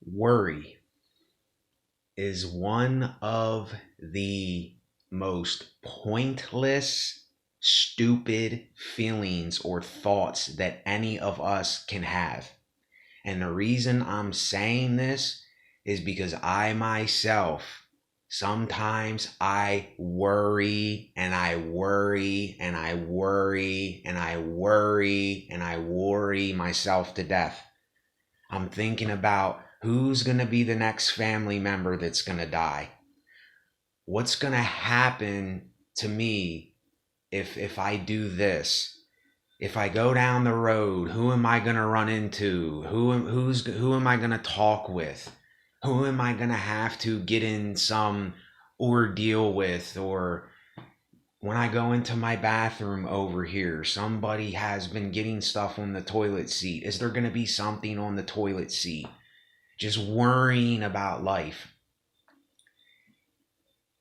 Worry is one of the most pointless, stupid feelings or thoughts that any of us can have. And the reason I'm saying this is because I myself, sometimes I worry and I worry and I worry and I worry and I worry myself to death. I'm thinking about who's going to be the next family member that's going to die. What's going to happen to me if I do this? If I go down the road, who am I going to run into? Who am I going to talk with? Who am I going to have to get in some ordeal with? Or when I go into my bathroom over here, somebody has been getting stuff on the toilet seat. Is there going to be something on the toilet seat? Just worrying about life.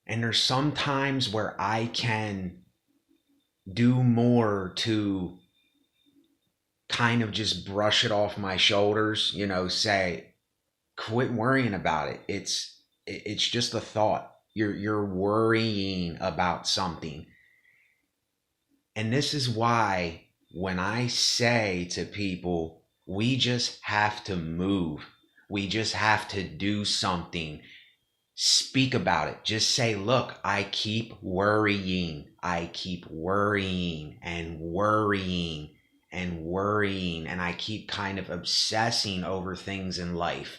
And there's some times where I can do more to kind of just brush it off my shoulders, say, quit worrying about it. It's just a thought. You're worrying about something. And this is why when I say to people, we just have to move. We just have to do something. Speak about it. Just say, look, I keep worrying. I keep worrying and worrying and worrying. And I keep kind of obsessing over things in life.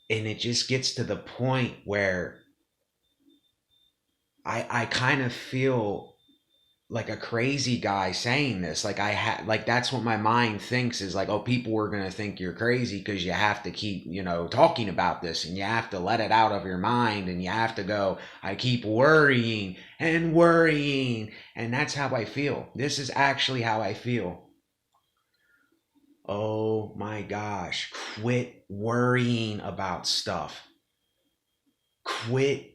And it just gets to the point where I kind of feel like a crazy guy saying this. Like that's what my mind thinks is like, oh, people are going to think you're crazy because you have to keep, talking about this, and you have to let it out of your mind, and you have to go, I keep worrying and worrying. And that's how I feel. This is actually how I feel. Oh my gosh, quit worrying about stuff. Quit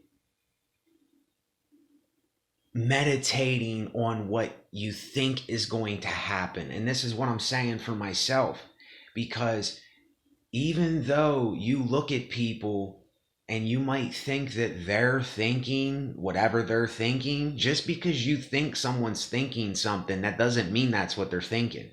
meditating on what you think is going to happen. And this is what I'm saying for myself, because even though you look at people and you might think that they're thinking whatever they're thinking, just because you think someone's thinking something, that doesn't mean that's what they're thinking.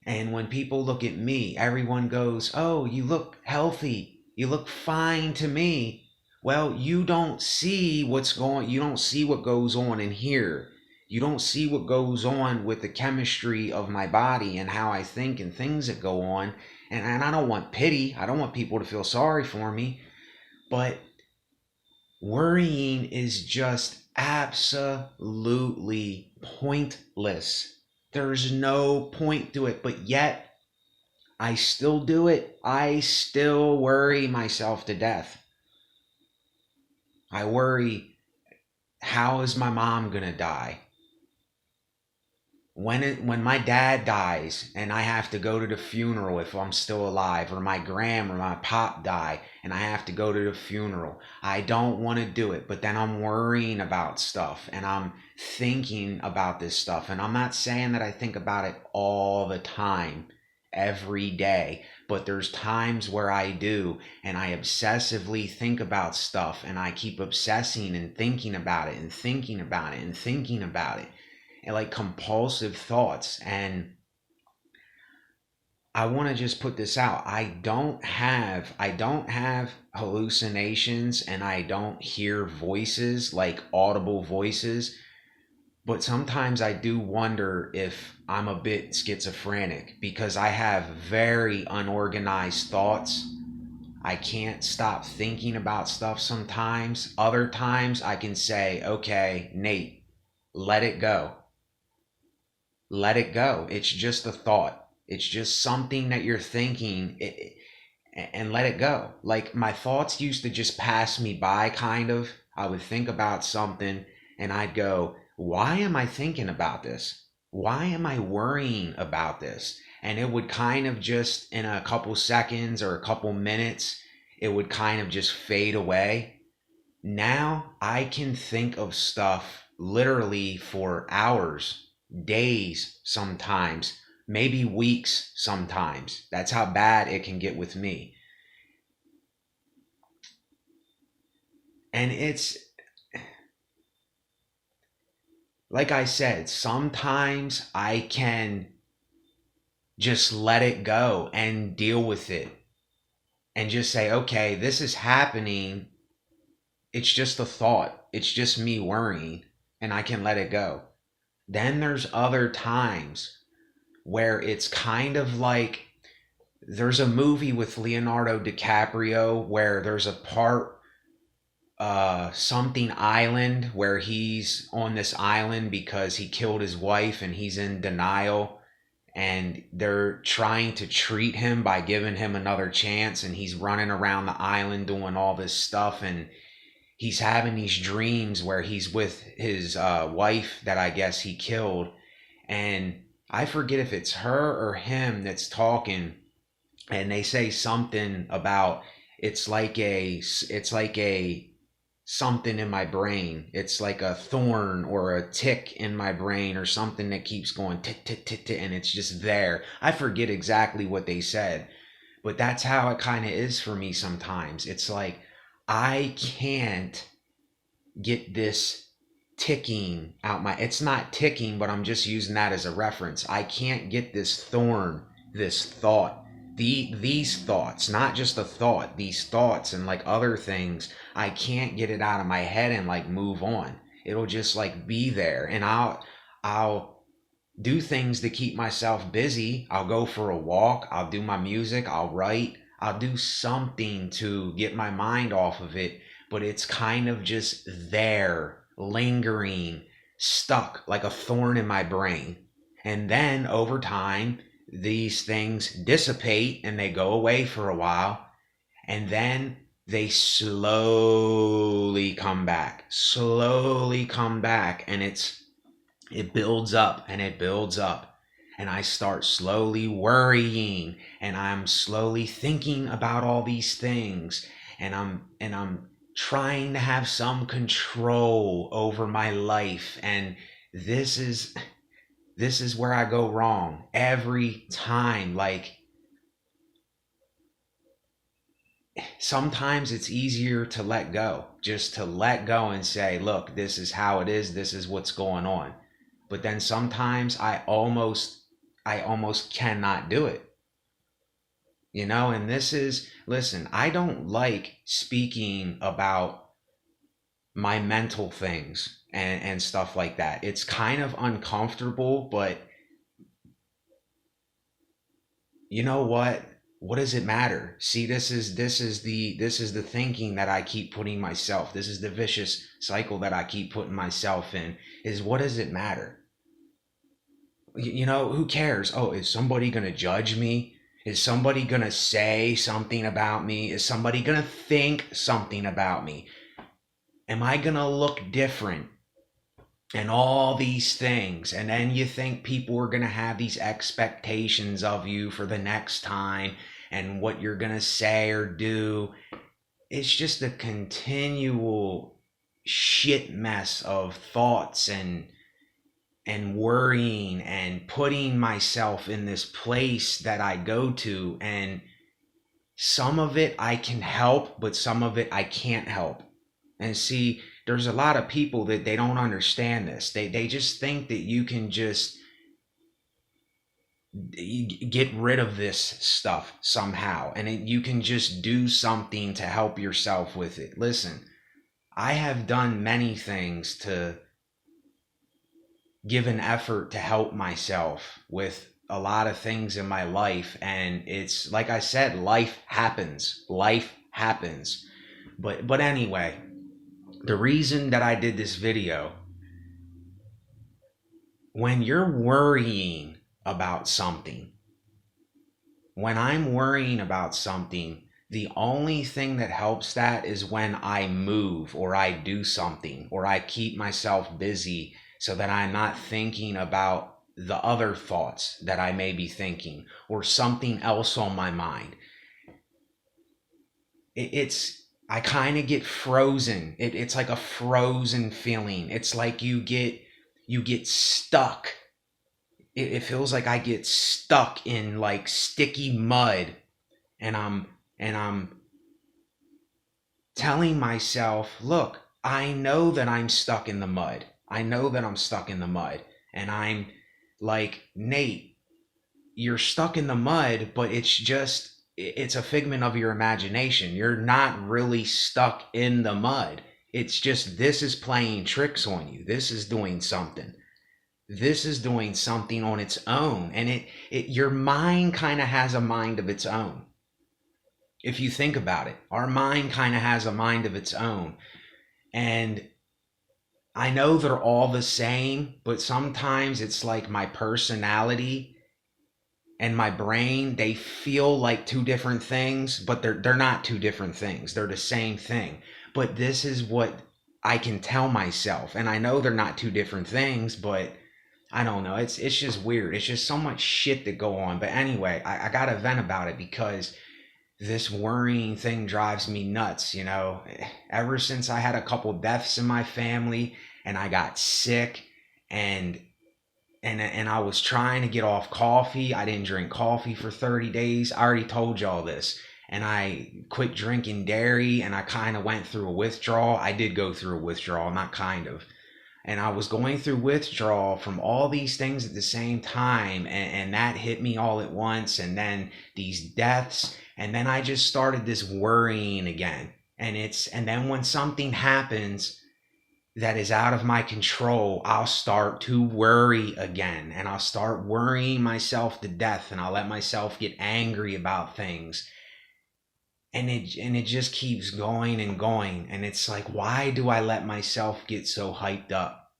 And when people look at me, everyone goes, oh, you look healthy. You look fine to me. Well, you don't see you don't see what goes on in here. You don't see what goes on with the chemistry of my body and how I think and things that go on. And I don't want pity. I don't want people to feel sorry for me. But worrying is just absolutely pointless. There's no point to it, but yet I still do it. I still worry myself to death. I worry, how is my mom going to die? When my dad dies and I have to go to the funeral if I'm still alive, or my gram or my pop die and I have to go to the funeral, I don't want to do it, but then I'm worrying about stuff and I'm thinking about this stuff. And I'm not saying that I think about it all the time, every day, but there's times where I do, and I obsessively think about stuff, and I keep obsessing and thinking about it and thinking about it and thinking about it, and like compulsive thoughts. And I want to just put this out. I don't have hallucinations, and I don't hear voices, like audible voices, but sometimes I do wonder if I'm a bit schizophrenic, because I have very unorganized thoughts. I can't stop thinking about stuff sometimes. Other times I can say, okay, Nate, let it go. Let it go. It's just a thought. It's just something that you're thinking, and let it go. Like, my thoughts used to just pass me by, kind of. I would think about something and I'd go, why am I thinking about this? Why am I worrying about this? And it would kind of just, in a couple seconds or a couple minutes, it would kind of just fade away. Now I can think of stuff literally for hours, days sometimes, maybe weeks sometimes. That's how bad it can get with me. And it's like I said, sometimes I can just let it go and deal with it and just say, okay, this is happening. It's just a thought. It's just me worrying, and I can let it go. Then there's other times where it's kind of like there's a movie with Leonardo DiCaprio where there's a part, something island, where he's on this island because he killed his wife and he's in denial, and they're trying to treat him by giving him another chance, and he's running around the island doing all this stuff, and he's having these dreams where he's with his wife that I guess he killed, and I forget if it's her or him that's talking, and they say something about it's like a something in my brain. It's like a thorn or a tick in my brain or something that keeps going tick tick tick tick, and it's just there. I forget exactly what they said, but that's how it kind of is for me sometimes. It's like I can't get this ticking out my, it's not ticking, but I'm just using that as a reference. I can't get this thorn, this thought, these thoughts, not just a thought, these thoughts and like other things. I can't get it out of my head and like move on. It'll just like be there, and I'll do things to keep myself busy. I'll go for a walk, I'll do my music, I'll write, I'll do something to get my mind off of it, but it's kind of just there, lingering, stuck like a thorn in my brain. And then over time, these things dissipate and they go away for a while, and then they slowly come back, and it builds up and it builds up, and I start slowly worrying, and I'm slowly thinking about all these things, and I'm trying to have some control over my life, and this is this is where I go wrong every time. Like, sometimes it's easier to let go, just to let go and say, look, this is how it is, this is what's going on. But then sometimes I almost cannot do it. And this is, listen, I don't like speaking about my mental things and stuff like that. It's kind of uncomfortable, but you know what? What does it matter? See, this is the thinking that I keep putting myself. This is the vicious cycle that I keep putting myself in. Is, what does it matter? Who cares? Oh, is somebody going to judge me? Is somebody going to say something about me? Is somebody going to think something about me? Am I going to look different? And all these things. And then you think people are going to have these expectations of you for the next time and what you're going to say or do. It's just a continual shit mess of thoughts and worrying and putting myself in this place that I go to, and some of it I can help, but some of it I can't help. And see, there's a lot of people that they don't understand this. They just think that you can just get rid of this stuff somehow, and you can just do something to help yourself with it. Listen, I have done many things to give an effort to help myself with a lot of things in my life, and it's like I said, life happens. But anyway, the reason that I did this video, when you're worrying about something, when I'm worrying about something, the only thing that helps that is when I move or I do something or I keep myself busy so that I'm not thinking about the other thoughts that I may be thinking or something else on my mind. I kind of get frozen. It's like a frozen feeling. It's like you get stuck it feels like I get stuck in like sticky mud, and I'm telling myself, look, I know that I'm stuck in the mud. I know that I'm stuck in the mud. And I'm like, Nate, you're stuck in the mud, but it's a figment of your imagination. You're not really stuck in the mud. It's just this is playing tricks on you. This is doing something. This is doing something on its own. And it your mind kind of has a mind of its own. If you think about it, our mind kind of has a mind of its own. And I know they're all the same, but sometimes it's like my personality and my brain, they feel like two different things, but they're not two different things. They're the same thing. But this is what I can tell myself. And I know they're not two different things, but I don't know. It's just weird. It's just so much shit that go on. But anyway, I gotta vent about it because this worrying thing drives me nuts, you know. Ever since I had a couple deaths in my family and I got sick, and and I was trying to get off coffee. I didn't drink coffee for 30 days. I already told y'all this. And I quit drinking dairy, and I kind of went through a withdrawal. I did go through a withdrawal, not kind of. And I was going through withdrawal from all these things at the same time, and that hit me all at once, and then these deaths, and then I just started this worrying again. And then when something happens that is out of my control, I'll start to worry again, and I'll start worrying myself to death, and I'll let myself get angry about things. And it just keeps going and going, and it's like, why do I let myself get so hyped up?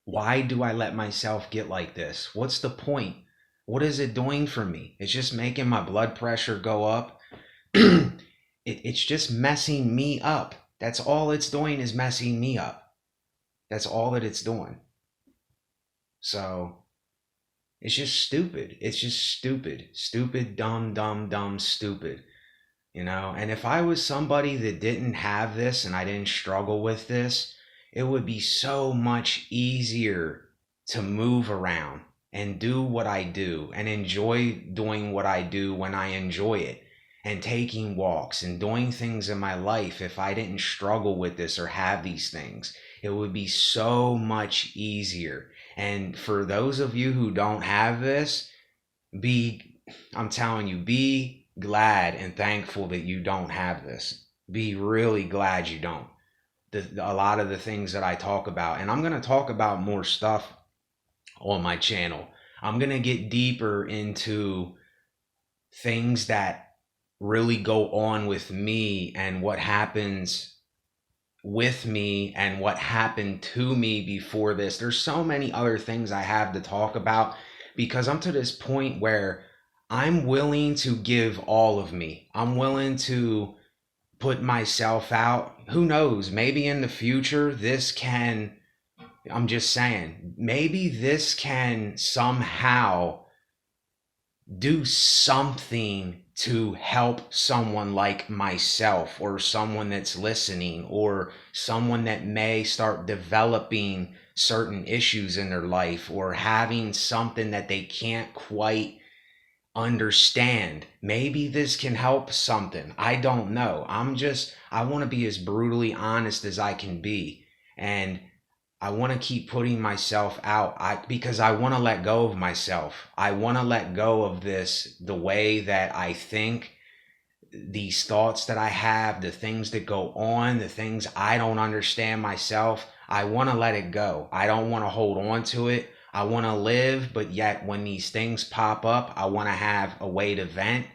Why do I let myself get like this? What's the point? What is it doing for me? It's just making my blood pressure go up. It's just messing me up. That's all it's doing, is messing me up. That's all that it's doing. So it's just stupid. It's just stupid. Stupid, dumb, dumb, dumb, stupid. You know? And if I was somebody that didn't have this and I didn't struggle with this, it would be so much easier to move around and do what I do and enjoy doing what I do when I enjoy it, and taking walks and doing things in my life. If I didn't struggle with this or have these things, it would be so much easier. And for those of you who don't have this, be I'm telling you, be glad and thankful that you don't have this. Be really glad you don't. A lot of the things that I talk about, and I'm going to talk about more stuff on my channel. I'm going to get deeper into things that really go on with me, and what happens with me and what happened to me before this. There's so many other things I have to talk about, because I'm to this point where I'm willing to give all of me. I'm willing to put myself out. Who knows? Maybe in the future, I'm just saying, maybe this can somehow do something to help someone like myself, or someone that's listening, or someone that may start developing certain issues in their life, or having something that they can't quite understand. Maybe this can help something. I don't know. I want to be as brutally honest as I can be. And I want to keep putting myself out, because I want to let go of myself. I want to let go of this, the way that I think, these thoughts that I have, the things that go on, the things I don't understand myself. I want to let it go. I don't want to hold on to it. I want to live, but yet when these things pop up, I want to have a way to vent.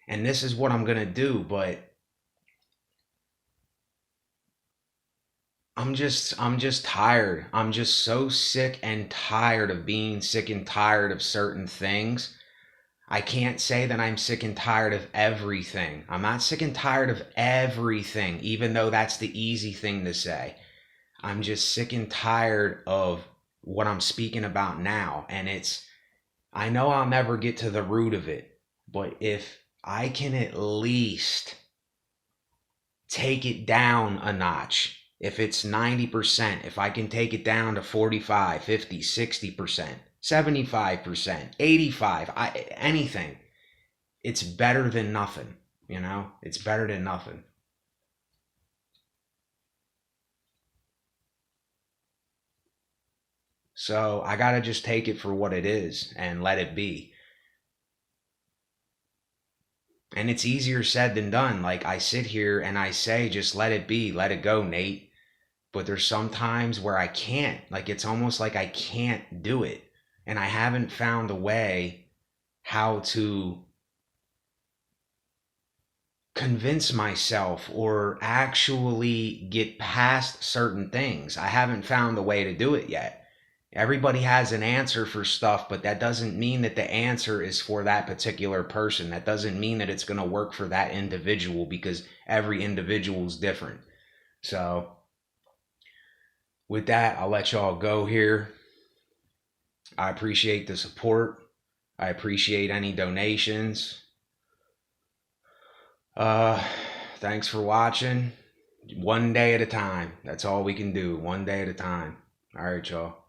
And this is what I'm going to do, but I'm just tired. I'm just so sick and tired of being sick and tired of certain things. I can't say that I'm sick and tired of everything. I'm not sick and tired of everything, even though that's the easy thing to say. I'm just sick and tired of what I'm speaking about now. And I know I'll never get to the root of it, but if I can at least take it down a notch, if it's 90%, if I can take it down to 45, 50, 60%, 75%, 85, anything. It's better than nothing, you know? It's better than nothing. So I got to just take it for what it is and let it be. And it's easier said than done. Like I sit here and I say, just let it be, let it go, Nate. But there's some times where I can't. Like it's almost like I can't do it. And I haven't found a way how to convince myself or actually get past certain things. I haven't found the way to do it yet. Everybody has an answer for stuff, but that doesn't mean that the answer is for that particular person. That doesn't mean that it's going to work for that individual because every individual is different. So, with that, I'll let y'all go here. I appreciate the support. I appreciate any donations. Uh, Thanks for watching. One day at a time. That's all we can do. One day at a time. All right, y'all.